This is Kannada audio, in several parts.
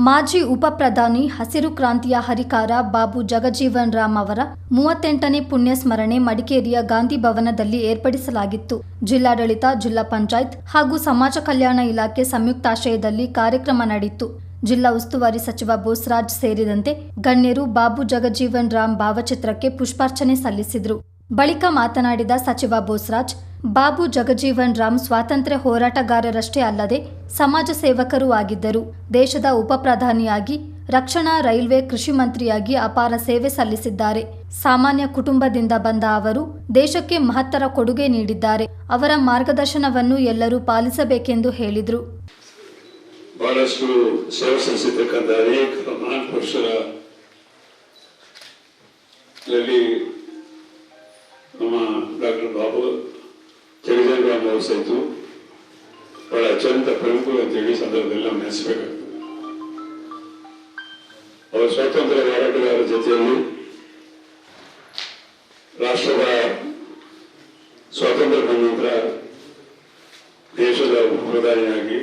ಮಾಜಿ ಉಪ ಪ್ರಧಾನಿ ಹಸಿರು ಕ್ರಾಂತಿಯ ಹರಿಕಾರ ಬಾಬು ಜಗಜೀವನ್ ರಾಮ್ ಅವರ 38ನೇ ಪುಣ್ಯ ಸ್ಮರಣೆ ಮಡಿಕೇರಿಯ ಗಾಂಧಿ ಭವನದಲ್ಲಿ ಏರ್ಪಡಿಸಲಾಗಿತ್ತು. ಜಿಲ್ಲಾಡಳಿತ, ಜಿಲ್ಲಾ ಪಂಚಾಯತ್ ಹಾಗೂ ಸಮಾಜ ಕಲ್ಯಾಣ ಇಲಾಖೆ ಸಂಯುಕ್ತಾಶ್ರಯದಲ್ಲಿ ಕಾರ್ಯಕ್ರಮ ನಡೆಯಿತು. ಜಿಲ್ಲಾ ಉಸ್ತುವಾರಿ ಸಚಿವ ಬೋಸರಾಜ್ ಸೇರಿದಂತೆ ಗಣ್ಯರು ಬಾಬು ಜಗಜೀವನ್ ರಾಮ್ ಭಾವಚಿತ್ರಕ್ಕೆ ಪುಷ್ಪಾರ್ಚನೆ ಸಲ್ಲಿಸಿದರು. ಬಳಿಕ ಮಾತನಾಡಿದ ಸಚಿವ ಬೋಸರಾಜ್, ಬಾಬು ಜಗಜೀವನ್ ರಾಮ್ ಸ್ವಾತಂತ್ರ್ಯ ಹೋರಾಟಗಾರರಷ್ಟೇ ಅಲ್ಲದೆ ಸಮಾಜ ಸೇವಕರೂ ಆಗಿದ್ದರು. ದೇಶದ ಉಪ ಪ್ರಧಾನಿಯಾಗಿ, ರಕ್ಷಣಾ, ರೈಲ್ವೆ, ಕೃಷಿ ಮಂತ್ರಿಯಾಗಿ ಅಪಾರ ಸೇವೆ ಸಲ್ಲಿಸಿದ್ದಾರೆ. ಸಾಮಾನ್ಯ ಕುಟುಂಬದಿಂದ ಬಂದ ಅವರು ದೇಶಕ್ಕೆ ಮಹತ್ತರ ಕೊಡುಗೆ ನೀಡಿದ್ದಾರೆ. ಅವರ ಮಾರ್ಗದರ್ಶನವನ್ನು ಎಲ್ಲರೂ ಪಾಲಿಸಬೇಕೆಂದು ಹೇಳಿದರು. ಬಹಳಷ್ಟು ಸೇವೆ ಸಲ್ಲಿಸಿರ್ತಕ್ಕಂಥ ಅನೇಕ ಮಹಾನ್ ಪುರುಷರಲ್ಲಿ ನಮ್ಮ ಡಾಕ್ಟರ್ ಬಾಬು ಜಗಜೀವನ್ ರಾಮ್ ಅವರು ಸಹಿತ ಬಹಳ ಅತ್ಯಂತ ಪ್ರಮುಖರು ಅಂತೇಳಿ ಸಂದರ್ಭದಲ್ಲಿ ನಾವು ನೆನೆಸಬೇಕಾಗ್ತದೆ. ಅವರು ಸ್ವಾತಂತ್ರ್ಯ ಹೋರಾಟಗಾರರ ಜೊತೆಯಲ್ಲಿ ರಾಷ್ಟ್ರದ ಸ್ವಾತಂತ್ರ್ಯ ಬಂದ ನಂತರ ದೇಶದ ಉಪ ಪ್ರಧಾನಿಯಾಗಿ,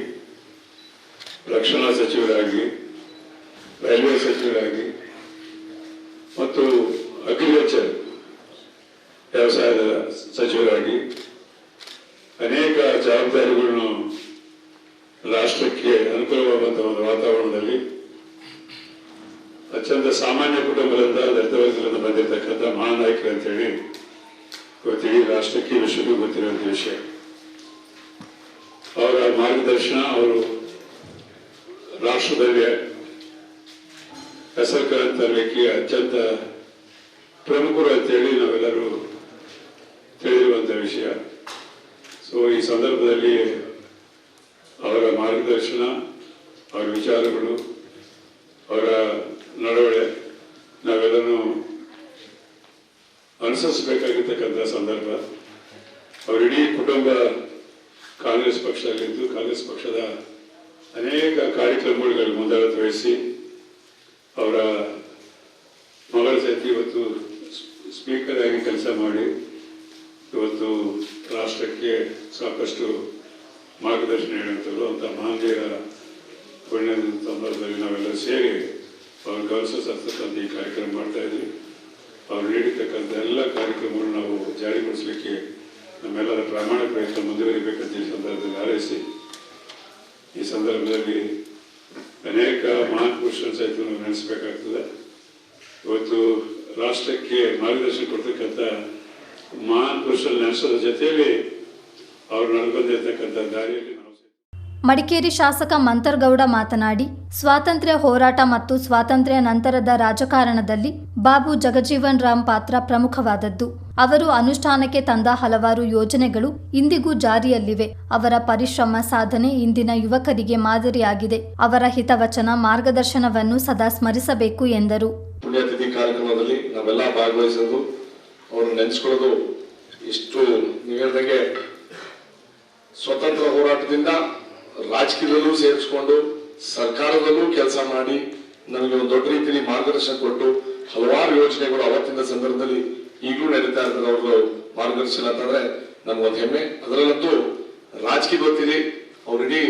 ರಕ್ಷಣಾ ಸಚಿವರಾಗಿ, ರೈಲ್ವೆ ಸಚಿವರಾಗಿ ಮತ್ತು ಅಗ್ರಿಕಲ್ಚರ್ ವ್ಯವಸಾಯದ ಸಚಿವರಾಗಿ ಅನೇಕ ಜವಾಬ್ದಾರಿಗಳನ್ನು ರಾಷ್ಟ್ರಕ್ಕೆ ಅನುಕೂಲವಾಗುವಂತಹ ಒಂದು ವಾತಾವರಣದಲ್ಲಿ ಅತ್ಯಂತ ಸಾಮಾನ್ಯ ಕುಟುಂಬದಿಂದ ದಲಿತ ವರ್ಗದಿಂದ ಬಂದಿರತಕ್ಕಂಥ ಮಹಾನಾಯಕರು ಅಂತೇಳಿ ಇವತ್ತಿಡೀ ರಾಷ್ಟ್ರಕ್ಕೆ ವಿಶ್ವಕ್ಕೂ ಗೊತ್ತಿರುವಂಥ ವಿಷಯ. ಅವರ ಮಾರ್ಗದರ್ಶನ, ಅವರು ರಾಷ್ಟ್ರದಲ್ಲಿ ಹೆಸರು ತರಲಿಕ್ಕೆ ಅತ್ಯಂತ ಪ್ರಮುಖರು ಅಂತೇಳಿ ನಾವೆಲ್ಲರೂ ತಿಳಿದಿರುವಂಥ ವಿಷಯ. ಸೊ ಈ ಸಂದರ್ಭದಲ್ಲಿ ಅವರ ಮಾರ್ಗದರ್ಶನ, ಅವರ ವಿಚಾರಗಳು, ಅವರ ನಡವಳಿ ನಾವೆಲ್ಲರೂ ಅನುಸರಿಸಬೇಕಾಗಿರ್ತಕ್ಕಂಥ ಸಂದರ್ಭ. ಅವರಿಡೀ ಕುಟುಂಬ ಕಾಂಗ್ರೆಸ್ ಪಕ್ಷದಲ್ಲಿದ್ದು ಕಾಂಗ್ರೆಸ್ ಪಕ್ಷದ ಅನೇಕ ಕಾರ್ಯಕ್ರಮಗಳಿಗೆ ಮುಂದಾಳತ್ವ ವಹಿಸಿ ಅವರ ಮಗಳ ಜೊತೆ ಇವತ್ತು ಸ್ಪೀಕರ್ ಆಗಿ ಕೆಲಸ ಮಾಡಿ ಇವತ್ತು ರಾಷ್ಟ್ರಕ್ಕೆ ಸಾಕಷ್ಟು ಮಾರ್ಗದರ್ಶನ ನೀಡುವಂಥದ್ದು ಅಂತ ಮಹಾನೀಯರ ಪುಣ್ಯದ ಸಂದರ್ಭದಲ್ಲಿ ನಾವೆಲ್ಲ ಸೇರಿ ಅವ್ರ ಗೌರವಿಸತಕ್ಕಂಥ ಈ ಕಾರ್ಯಕ್ರಮ ಮಾಡ್ತಾ ಇದ್ವಿ. ಅವ್ರು ನೀಡಿರ್ತಕ್ಕಂಥ ಎಲ್ಲ ಕಾರ್ಯಕ್ರಮಗಳನ್ನು ನಾವು ಜಾರಿಗೊಳಿಸಲಿಕ್ಕೆ ನಮ್ಮೆಲ್ಲರ ಪ್ರಾಮಾಣಿಕ ಪ್ರಯತ್ನ ಮುಂದುವರಿಬೇಕಂತ ಈ ಸಂದರ್ಭದಲ್ಲಿ ಹಾರೈಸಿ, ಈ ಸಂದರ್ಭದಲ್ಲಿ ಅನೇಕ ಮಹಾನ್ ಪುರುಷರ ಸಹಿತ ನಾವು ನೆನೆಸಬೇಕಾಗ್ತದೆ. ಇವತ್ತು ರಾಷ್ಟ್ರಕ್ಕೆ ಮಾರ್ಗದರ್ಶನ ಕೊಡ್ತಕ್ಕಂಥ ಮಹಾನ್ ಪುರುಷರ ನೆನೆಸೋದ್ರ ಜೊತೆಯಲ್ಲಿ ಅವರು ನಡೆದುಕೊಂಡಿರ್ತಕ್ಕಂಥ ದಾರಿಯಲ್ಲಿ ನಾವು. ಮಡಿಕೇರಿ ಶಾಸಕ ಮಂತರ್ಗೌಡ ಮಾತನಾಡಿ, ಸ್ವಾತಂತ್ರ್ಯ ಹೋರಾಟ ಮತ್ತು ಸ್ವಾತಂತ್ರ್ಯ ನಂತರದ ರಾಜಕಾರಣದಲ್ಲಿ ಬಾಬು ಜಗಜೀವನ್ ರಾಮ್ ಪಾತ್ರ ಪ್ರಮುಖವಾದದ್ದು. ಅವರು ಅನುಷ್ಠಾನಕ್ಕೆ ತಂದ ಹಲವಾರು ಯೋಜನೆಗಳು ಇಂದಿಗೂ ಜಾರಿಯಲ್ಲಿವೆ. ಅವರ ಪರಿಶ್ರಮ, ಸಾಧನೆ ಇಂದಿನ ಯುವಕರಿಗೆ ಮಾದರಿಯಾಗಿದೆ. ಅವರ ಹಿತವಚನ, ಮಾರ್ಗದರ್ಶನವನ್ನು ಸದಾ ಸ್ಮರಿಸಬೇಕು ಎಂದರು. ಪುಣ್ಯತಿಥಿ ಕಾರ್ಯಕ್ರಮದಲ್ಲಿ ನಾವೆಲ್ಲ ಭಾಗವಹಿಸೋದು, ಅವರು ನೆನೆಸ್ಕೊಳ್ಳೋದು ಇಷ್ಟು ನೀವೇಳ್ದಂಗೆ ಸ್ವತಂತ್ರ ಹೋರಾಟದಿಂದ ರಾಜಕೀಯದಲ್ಲೂ ಸೇರಿಸ್ಕೊಂಡು ಸರ್ಕಾರದಲ್ಲೂ ಕೆಲಸ ಮಾಡಿ ನಮಗೆ ಒಂದು ದೊಡ್ಡ ರೀತಿಯಲ್ಲಿ ಮಾರ್ಗದರ್ಶನ ಕೊಟ್ಟು ಹಲವಾರು ಯೋಜನೆಗಳು ಅವತ್ತಿನ ಸಂದರ್ಭದಲ್ಲಿ ಈಗಲೂ ನಡೀತಾ ಇರ್ತದೆ. ಅವ್ರದ್ದು ಮಾರ್ಗದರ್ಶನ ಅಂತಂದ್ರೆ ನಮ್ಗೊಂದು ಹೆಮ್ಮೆ. ಅದರಲ್ಲಂತೂ ರಾಜಕೀಯ ಗೊತ್ತಿದೆ. ಅವ್ರಿಡೀ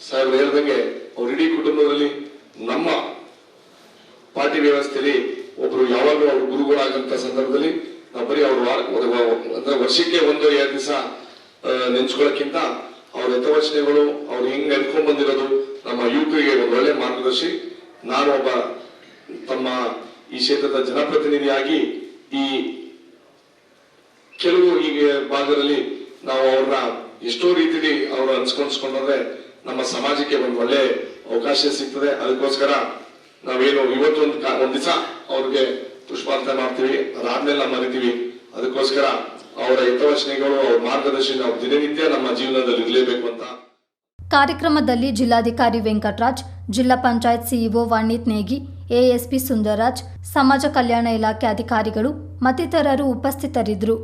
ಸಾಹೇಬ್ರು ಹೇಳ್ದಂಗೆ ಅವ್ರಿಡೀ ಕುಟುಂಬದಲ್ಲಿ ನಮ್ಮ ಪಾರ್ಟಿ ವ್ಯವಸ್ಥೆಯಲ್ಲಿ ಒಬ್ರು ಯಾವಾಗಲೂ ಅವ್ರ ಗುರುಗಳಾಗಂತ ಸಂದರ್ಭದಲ್ಲಿ ನಾವು ಬರೀ ಅವ್ರ ಅಂದ್ರೆ ವರ್ಷಕ್ಕೆ 1-2 ದಿವಸ ನೆನ್ಸ್ಕೊಳ್ಳೋಕ್ಕಿಂತ ಅವ್ರ ಹಿತವಚನೆಗಳು, ಅವ್ರು ಹೆಂಗ್ ನಡ್ಕೊಂಡ್ ಬಂದಿರೋದು ನಮ್ಮ ಯುವಕರಿಗೆ ಒಂದು ಒಳ್ಳೆ ಮಾರ್ಗದರ್ಶಿ. ನಾನು ಒಬ್ಬ ತಮ್ಮ ಈ ಕ್ಷೇತ್ರದ ಜನಪ್ರತಿನಿಧಿಯಾಗಿ ಈ ಕೆಲವು ಈಗ ಭಾಗದಲ್ಲಿ ನಾವು ಅವ್ರನ್ನ ಎಷ್ಟೋ ರೀತಿಯಲ್ಲಿ ಅವ್ರು ಅನ್ಸ್ಕೊಂಡ್ರೆ ನಮ್ಮ ಸಮಾಜಕ್ಕೆ ಒಂದು ಒಳ್ಳೆ ಅವಕಾಶ ಸಿಗ್ತದೆ. ಅದಕ್ಕೋಸ್ಕರ ನಾವೇನು ಇವತ್ತು ಒಂದ್ ದಿವಸ ಅವ್ರಿಗೆ ಪುಷ್ಪಾರ್ಚನೆ ಮಾಡ್ತೀವಿ, ಅದಾದ್ಮೇಲೆ ನಾವು ಮರಿತೀವಿ. ಅದಕ್ಕೋಸ್ಕರ ಅವರ ಹಿತವಚನೆಗಳು, ಅವರ ಮಾರ್ಗದರ್ಶನ ನಾವು ದಿನನಿತ್ಯ ನಮ್ಮ ಜೀವನದಲ್ಲಿ ಇರಲೇಬೇಕು ಅಂತ. ಕಾರ್ಯಕ್ರಮದಲ್ಲಿ ಜಿಲ್ಲಾಧಿಕಾರಿ ವೆಂಕಟರಾಜ್, ಜಿಲ್ಲಾ ಪಂಚಾಯತ್ ಸಿಇಒ ವಾಣಿತ್ ನೇಗಿ, ಎಎಸ್ಪಿ ಸುಂದರರಾಜ್, ಸಮಾಜ ಕಲ್ಯಾಣ ಇಲಾಖೆ ಅಧಿಕಾರಿಗಳು ಮತ್ತಿತರರು ಉಪಸ್ಥಿತರಿದ್ದರು.